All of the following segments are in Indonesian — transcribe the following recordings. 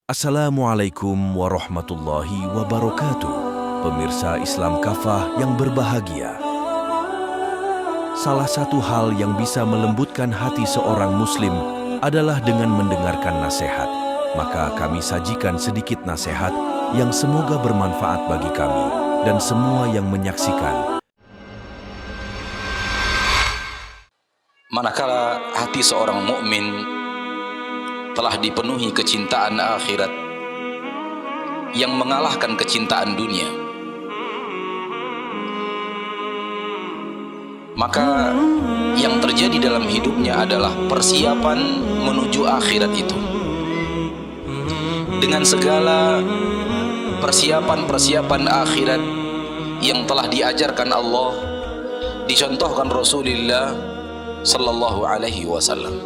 Assalamualaikum warahmatullahi wabarakatuh. Pemirsa Islam Kafah yang berbahagia. Salah satu hal yang bisa melembutkan hati seorang muslim adalah dengan mendengarkan nasihat. Maka kami sajikan sedikit nasihat yang semoga bermanfaat bagi kami dan semua yang menyaksikan. Manakala hati seorang mukmin telah dipenuhi kecintaan akhirat yang mengalahkan kecintaan dunia, maka yang terjadi dalam hidupnya adalah persiapan menuju akhirat itu dengan segala persiapan-persiapan akhirat yang telah diajarkan Allah, dicontohkan Rasulullah sallallahu alaihi wasallam.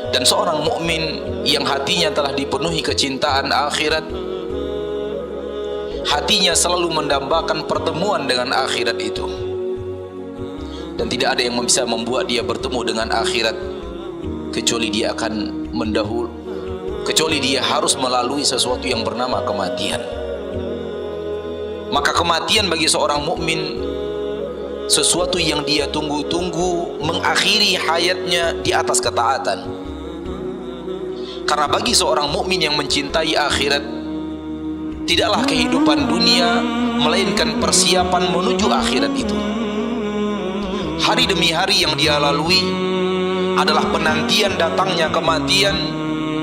Dan seorang mukmin yang hatinya telah dipenuhi kecintaan akhirat, hatinya selalu mendambakan pertemuan dengan akhirat itu, dan tidak ada yang bisa membuat dia bertemu dengan akhirat kecuali dia harus melalui sesuatu yang bernama kematian. Maka kematian bagi seorang mukmin sesuatu yang dia tunggu-tunggu, mengakhiri hayatnya di atas ketaatan. Karena bagi seorang mukmin yang mencintai akhirat, tidaklah kehidupan dunia melainkan persiapan menuju akhirat itu. Hari demi hari yang dia lalui adalah penantian datangnya kematian,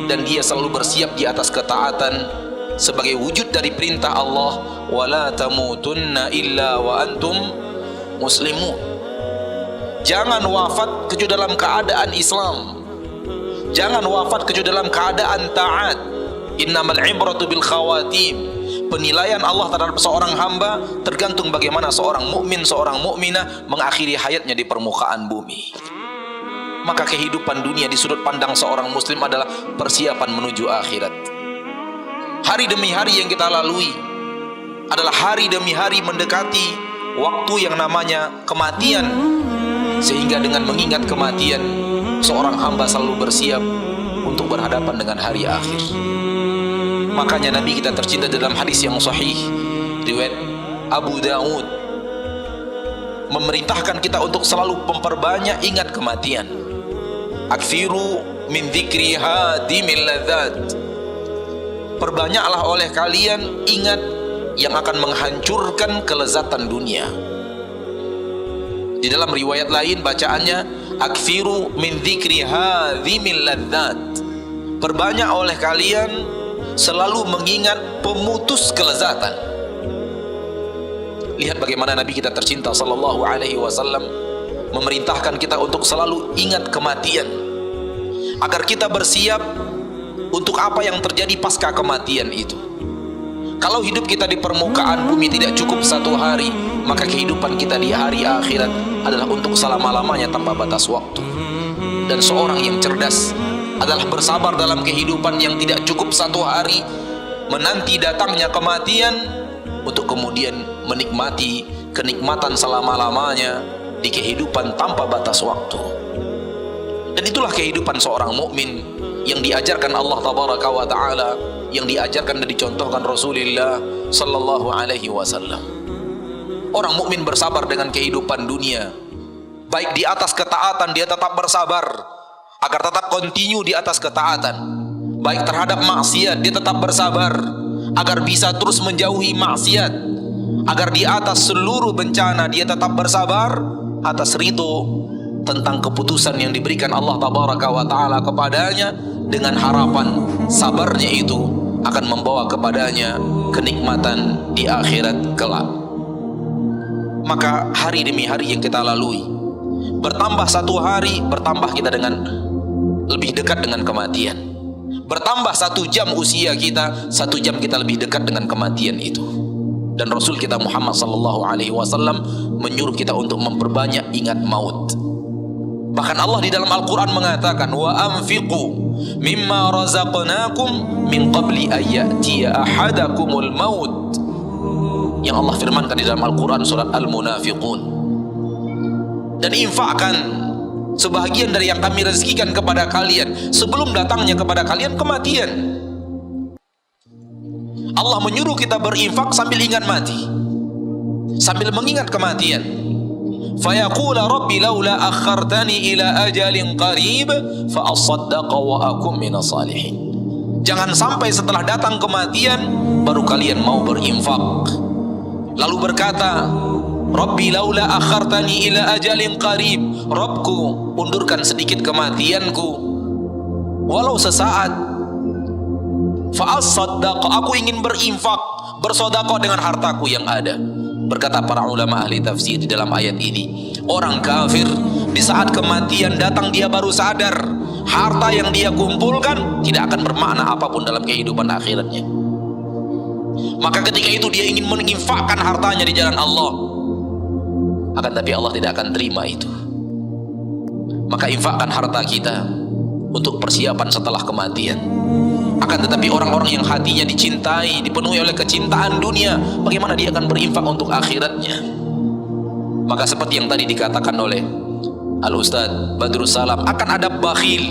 dan dia selalu bersiap di atas ketaatan sebagai wujud dari perintah Allah, wala tamutunna illa wa antum muslimun. Jangan wafat kecuali dalam keadaan Islam. Jangan wafat kecuali dalam keadaan taat. Innamal ibratu bil khawatim. Penilaian Allah terhadap seorang hamba tergantung bagaimana seorang mukmin, seorang mukminah mengakhiri hayatnya di permukaan bumi. Maka kehidupan dunia di sudut pandang seorang muslim adalah persiapan menuju akhirat. Hari demi hari yang kita lalui adalah hari demi hari mendekati waktu yang namanya kematian, sehingga dengan mengingat kematian seorang hamba selalu bersiap untuk berhadapan dengan hari akhir. Makanya Nabi kita tercinta dalam hadis yang sahih riwayat Abu Daud memerintahkan kita untuk selalu memperbanyak ingat kematian. Akfiru min dzikri hadimil ladzat. Perbanyaklah oleh kalian ingat yang akan menghancurkan kelezatan dunia. Di dalam riwayat lain bacaannya akfiru min dzikri hadzimil ladzat. Perbanyak oleh kalian selalu mengingat pemutus kelezatan. Lihat bagaimana Nabi kita tercinta sallallahu alaihi wasallam memerintahkan kita untuk selalu ingat kematian, agar kita bersiap untuk apa yang terjadi pasca kematian itu. Kalau hidup kita di permukaan bumi tidak cukup satu hari, maka kehidupan kita di hari akhirat adalah untuk selama-lamanya tanpa batas waktu. Dan seorang yang cerdas adalah bersabar dalam kehidupan yang tidak cukup satu hari, menanti datangnya kematian untuk kemudian menikmati kenikmatan selama-lamanya di kehidupan tanpa batas waktu. Dan itulah kehidupan seorang mukmin yang diajarkan Allah tabaraka wa ta'ala, yang diajarkan dan dicontohkan Rasulullah sallallahu alaihi wasallam. Orang mukmin bersabar dengan kehidupan dunia, baik di atas ketaatan dia tetap bersabar agar tetap kontinu di atas ketaatan, baik terhadap maksiat dia tetap bersabar agar bisa terus menjauhi maksiat, agar di atas seluruh bencana dia tetap bersabar atas ridho tentang keputusan yang diberikan Allah tabaraka wa ta'ala kepadanya, dengan harapan sabarnya itu akan membawa kepadanya kenikmatan di akhirat kelak. Maka hari demi hari yang kita lalui, bertambah satu hari, bertambah kita dengan lebih dekat dengan kematian. Bertambah 1 jam usia kita, 1 jam kita lebih dekat dengan kematian itu. Dan Rasul kita Muhammad sallallahu alaihi wasallam menyuruh kita untuk memperbanyak ingat maut. Bahkan Allah di dalam Al-Quran mengatakan, wa anfiqu mimma razaqnakum min qabli ayyatiya ahadakumul maut. Yang Allah firmankan di dalam Al-Quran surat Al-Munafiqun. Dan infakkan sebahagian dari yang kami rezekikan kepada kalian sebelum datangnya kepada kalian kematian. Allah menyuruh kita berinfak sambil ingat mati, sambil mengingat kematian. Fayaqula rabbi laula akhartani ila ajalin qarib fa asaddaqa wa akum minas salihin. Jangan sampai setelah datang kematian baru kalian mau berinfak. Lalu berkata, rabbi laula akhartani ila ajalin qarib, Rabbku undurkan sedikit kematianku walau sesaat. Fa asaddaqa, aku ingin berinfak, bersedekah dengan hartaku yang ada. Berkata para ulama ahli tafsir di dalam ayat ini, orang kafir di saat kematian datang dia baru sadar harta yang dia kumpulkan tidak akan bermakna apapun dalam kehidupan akhiratnya. Maka ketika itu dia ingin menginfakkan hartanya di jalan Allah, akan tapi Allah tidak akan terima itu. Maka infakkan harta kita untuk persiapan setelah kematian. Akan tetapi orang-orang yang hatinya dicintai, dipenuhi oleh kecintaan dunia, bagaimana dia akan berinfak untuk akhiratnya? Maka seperti yang tadi dikatakan oleh Al-Ustadz Badrus Salam, akan ada bakhil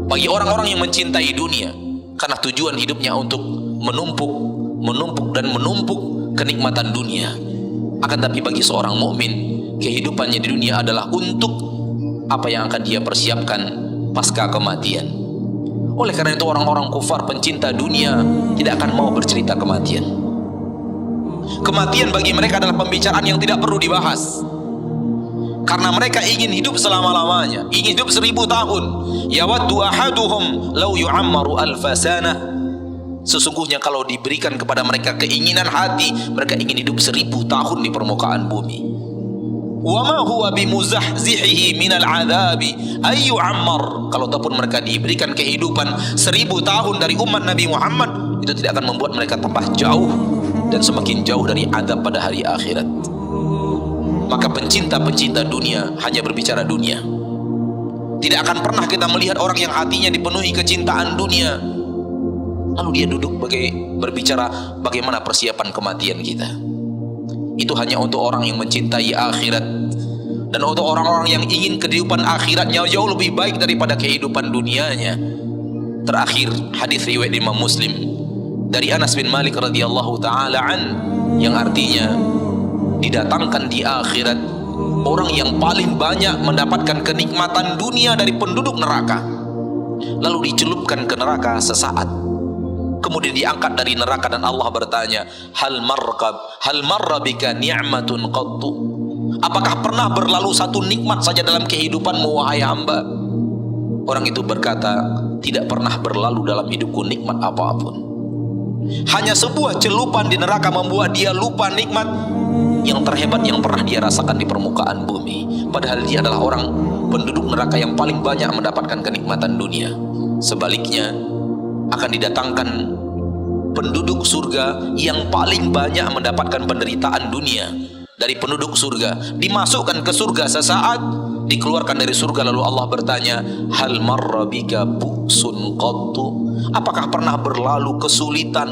bagi orang-orang yang mencintai dunia karena tujuan hidupnya untuk menumpuk dan menumpuk kenikmatan dunia. Akan tapi bagi seorang mukmin, kehidupannya di dunia adalah untuk apa yang akan dia persiapkan pasca kematian. Oleh karena itu orang-orang kufar pencinta dunia tidak akan mau bercerita kematian. Kematian bagi mereka adalah pembicaraan yang tidak perlu dibahas, karena mereka ingin hidup selama-lamanya, ingin hidup 1000 tahun. Yawaddu ahaduhum law yu'ammaru alfa sanah. Sesungguhnya kalau diberikan kepada mereka keinginan hati, mereka ingin hidup 1000 tahun di permukaan bumi. Wa ma huwa bimuzahzihihi minal adzabi ay yu'ammar. Kalau ataupun mereka diberikan kehidupan 1000 tahun dari umat Nabi Muhammad, itu tidak akan membuat mereka tambah jauh dan semakin jauh dari azab pada hari akhirat. Maka pencinta-pencinta dunia hanya berbicara dunia. Tidak akan pernah kita melihat orang yang hatinya dipenuhi kecintaan dunia lalu dia duduk berbicara bagaimana persiapan kematian kita. Itu hanya untuk orang yang mencintai akhirat dan untuk orang-orang yang ingin kehidupan akhiratnya jauh lebih baik daripada kehidupan dunianya. Terakhir, hadis riwayat Imam Muslim dari Anas bin Malik radhiyallahu taala an, yang artinya didatangkan di akhirat orang yang paling banyak mendapatkan kenikmatan dunia dari penduduk neraka, lalu dicelupkan ke neraka sesaat, kemudian diangkat dari neraka dan Allah bertanya, hal marra bika ni'matun qattu, apakah pernah berlalu satu nikmat saja dalam kehidupanmu wahai hamba? Orang itu berkata, tidak pernah berlalu dalam hidupku nikmat apapun. Hanya sebuah celupan di neraka membuat dia lupa nikmat yang terhebat yang pernah dia rasakan di permukaan bumi, padahal dia adalah orang penduduk neraka yang paling banyak mendapatkan kenikmatan dunia. Sebaliknya akan didatangkan penduduk surga yang paling banyak mendapatkan penderitaan dunia dari penduduk surga, dimasukkan ke surga sesaat, dikeluarkan dari surga, lalu Allah bertanya, hal marra bika bu'sun qattu, apakah pernah berlalu kesulitan,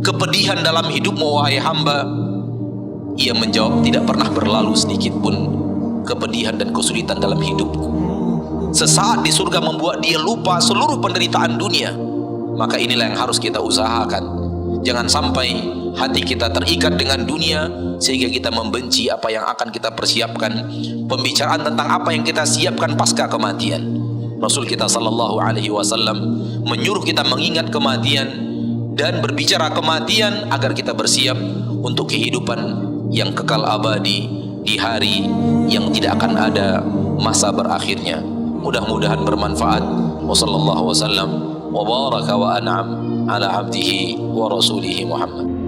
kepedihan dalam hidupmu wahai hamba? Ia menjawab, tidak pernah berlalu sedikit pun kepedihan dan kesulitan dalam hidupku. Sesaat di surga membuat dia lupa seluruh penderitaan dunia. Maka inilah yang harus kita usahakan. Jangan sampai hati kita terikat dengan dunia sehingga kita membenci apa yang akan kita persiapkan, pembicaraan tentang apa yang kita siapkan pasca kematian. Rasul kita sallallahu alaihi wasallam menyuruh kita mengingat kematian dan berbicara kematian agar kita bersiap untuk kehidupan yang kekal abadi di hari yang tidak akan ada masa berakhirnya. Mudah-mudahan bermanfaat. Wassallallahu wasallam wa baraka wa an'am ala abdihi wa rasulihi Muhammad.